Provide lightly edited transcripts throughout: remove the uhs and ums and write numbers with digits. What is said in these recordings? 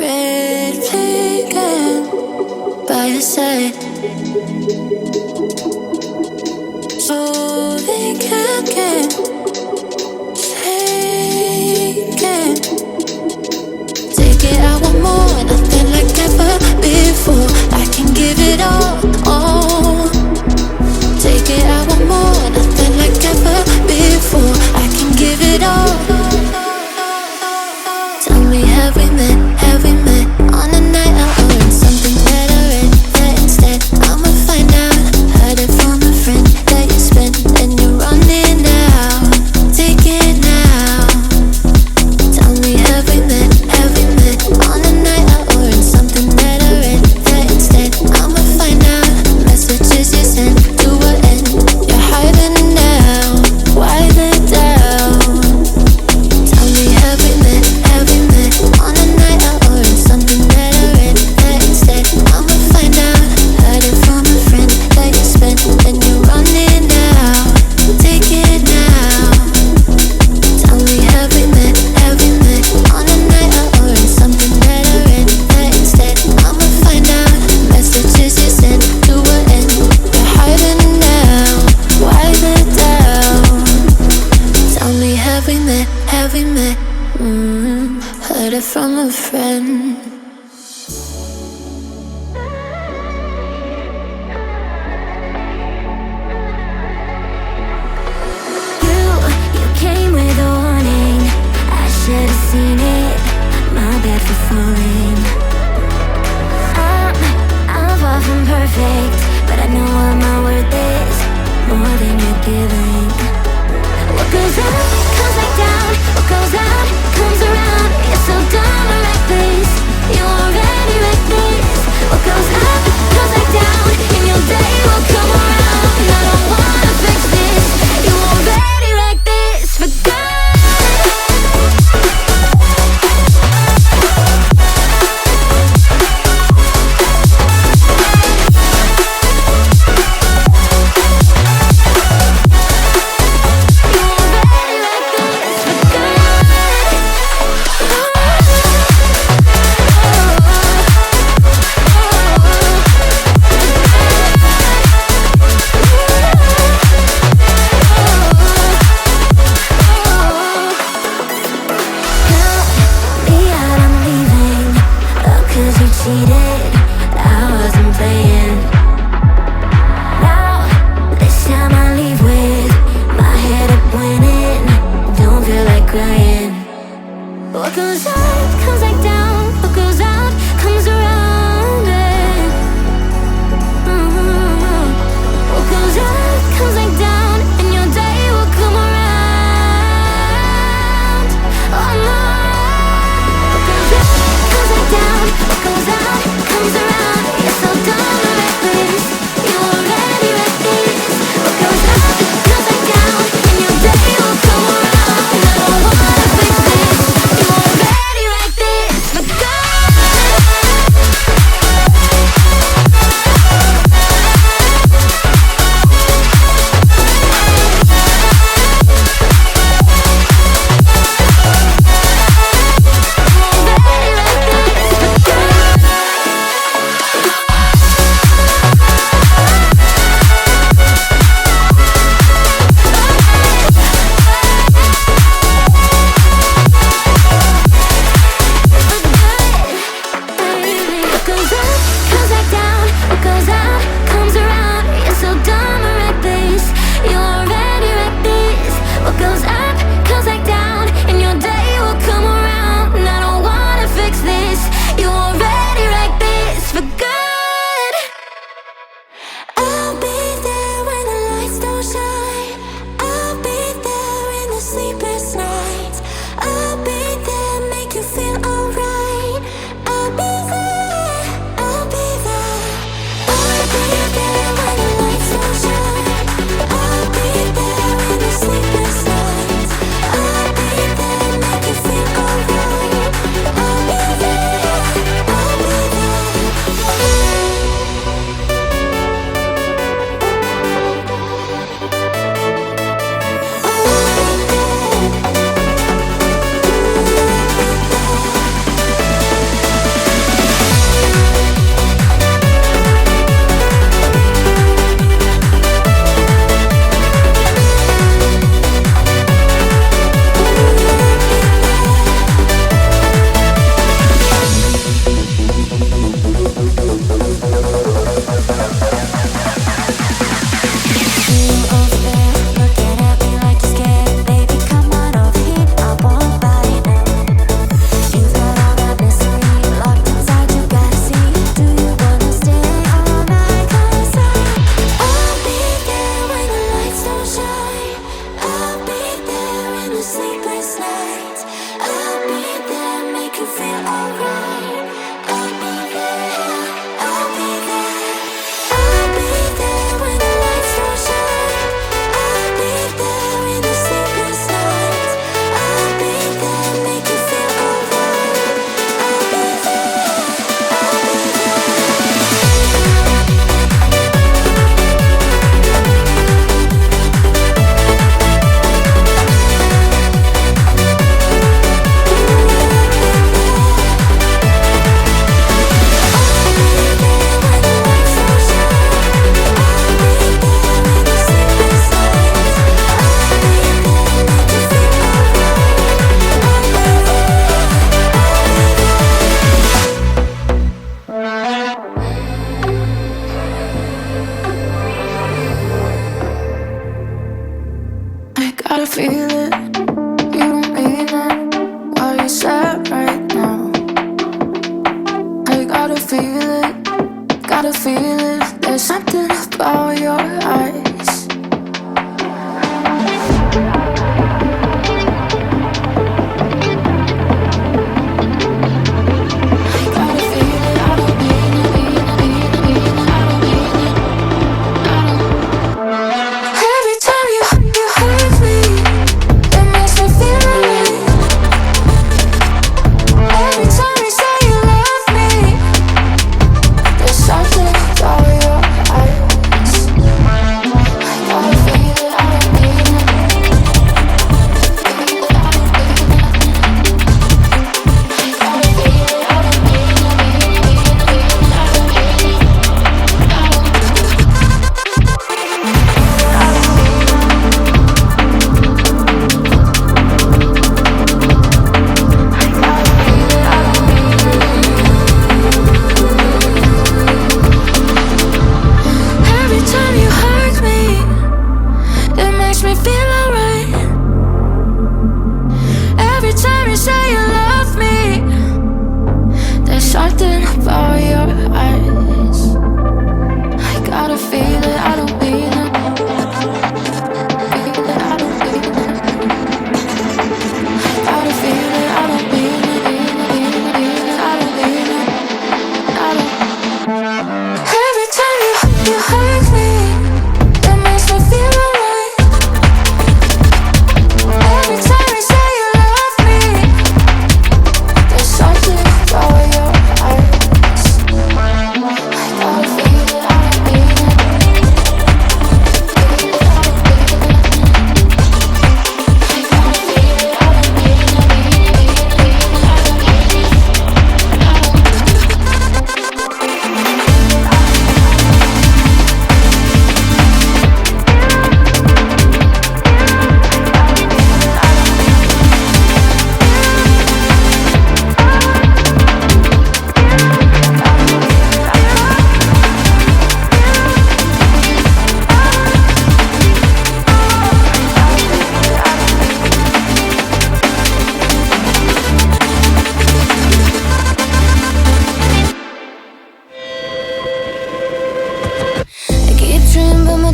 Red flag by your side. So they can't take it. Take it, I want more, nothing like ever before. I can give it all. Take it, I want more, nothing like ever before. I can give it all. Tell me, have we met on a night out or in something better? And that instead, I'ma find out. Heard it from a friend that you spent and you're running out. Take it now. Tell me, have we met on a night out or in something better? And that instead, I'ma find out. feel it, you don't mean it. Why you sad right now? I gotta feel it, gotta feel it. There's something about your eyes.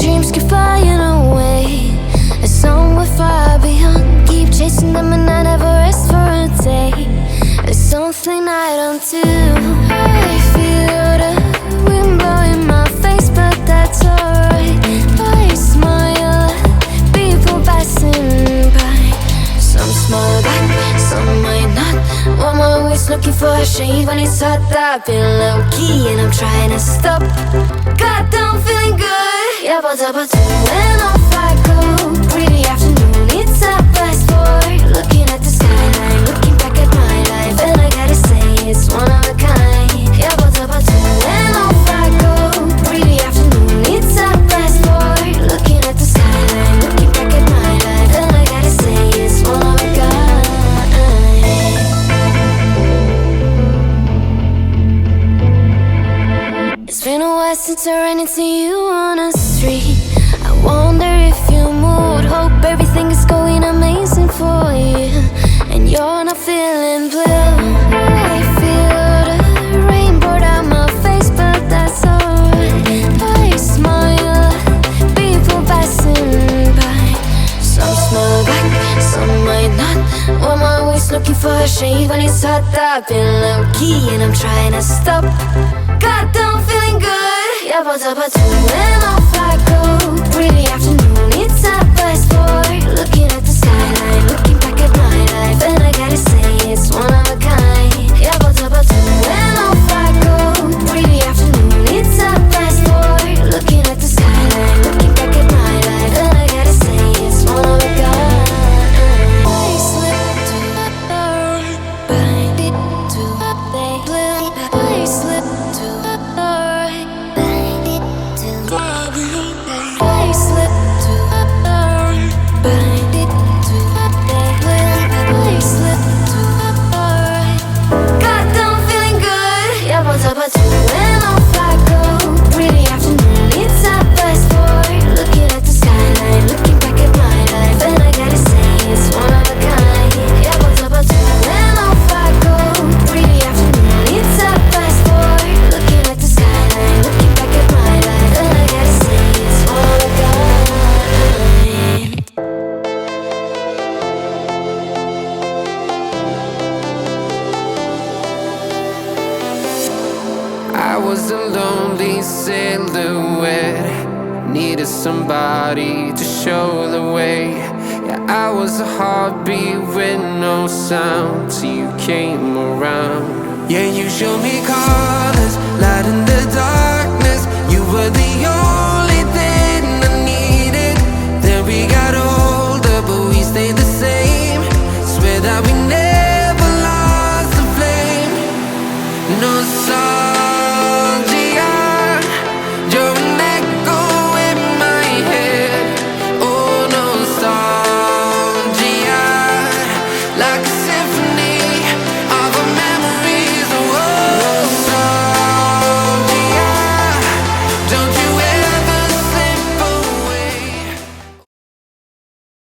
Dreams keep flying away, as somewhere far beyond. Keep chasing them and I never rest for a day. There's something I don't do. I feel the wind blowing my face, but that's alright. I smile at people passing by. Some smile back, some might not. I'm always looking for a shade when it's hot. I've been low-key and I'm trying to stop. God, I'm feeling good. Yeah, but when off I go. Pretty afternoon, it's a fast boy. Looking at the skyline, looking back at my life, and I gotta say it's one of a kind. Yeah, but when off I go. Pretty afternoon, it's a fast boy. Looking at the skyline, looking back at my life, and I gotta say it's one of a kind. It's been a while since I ran into you on a street. I wonder if you moved. Hope everything is going amazing for you, and you're not feeling blue. I feel the rain pour down my face, but that's alright. I smile at people passing by. Some smile back, some might not. I'm always looking for a shade when it's hot. I've been low-key and I'm trying to stop. God, I'm feeling good. Yeah, but when off I go. Pretty afternoon, it's a fast boy. Looking at the skyline, looking back at my life, and I gotta say it's one of a kind. Yeah, but when off I go. Pretty afternoon, it's a fast boy. Looking at the skyline, looking back at my life, and I gotta say it's one of a kind. I slip to the right, to the I slip to the right. I slip needed somebody to show the way. Yeah, I was a heartbeat with no sound till you came around. Yeah, you showed me colors, light in the darkness. You were the only thing I needed. Then we got older, but we stayed the same. Swear that we never lost the flame. Nostalgia, you're an echo in my head. Oh, nostalgia, like a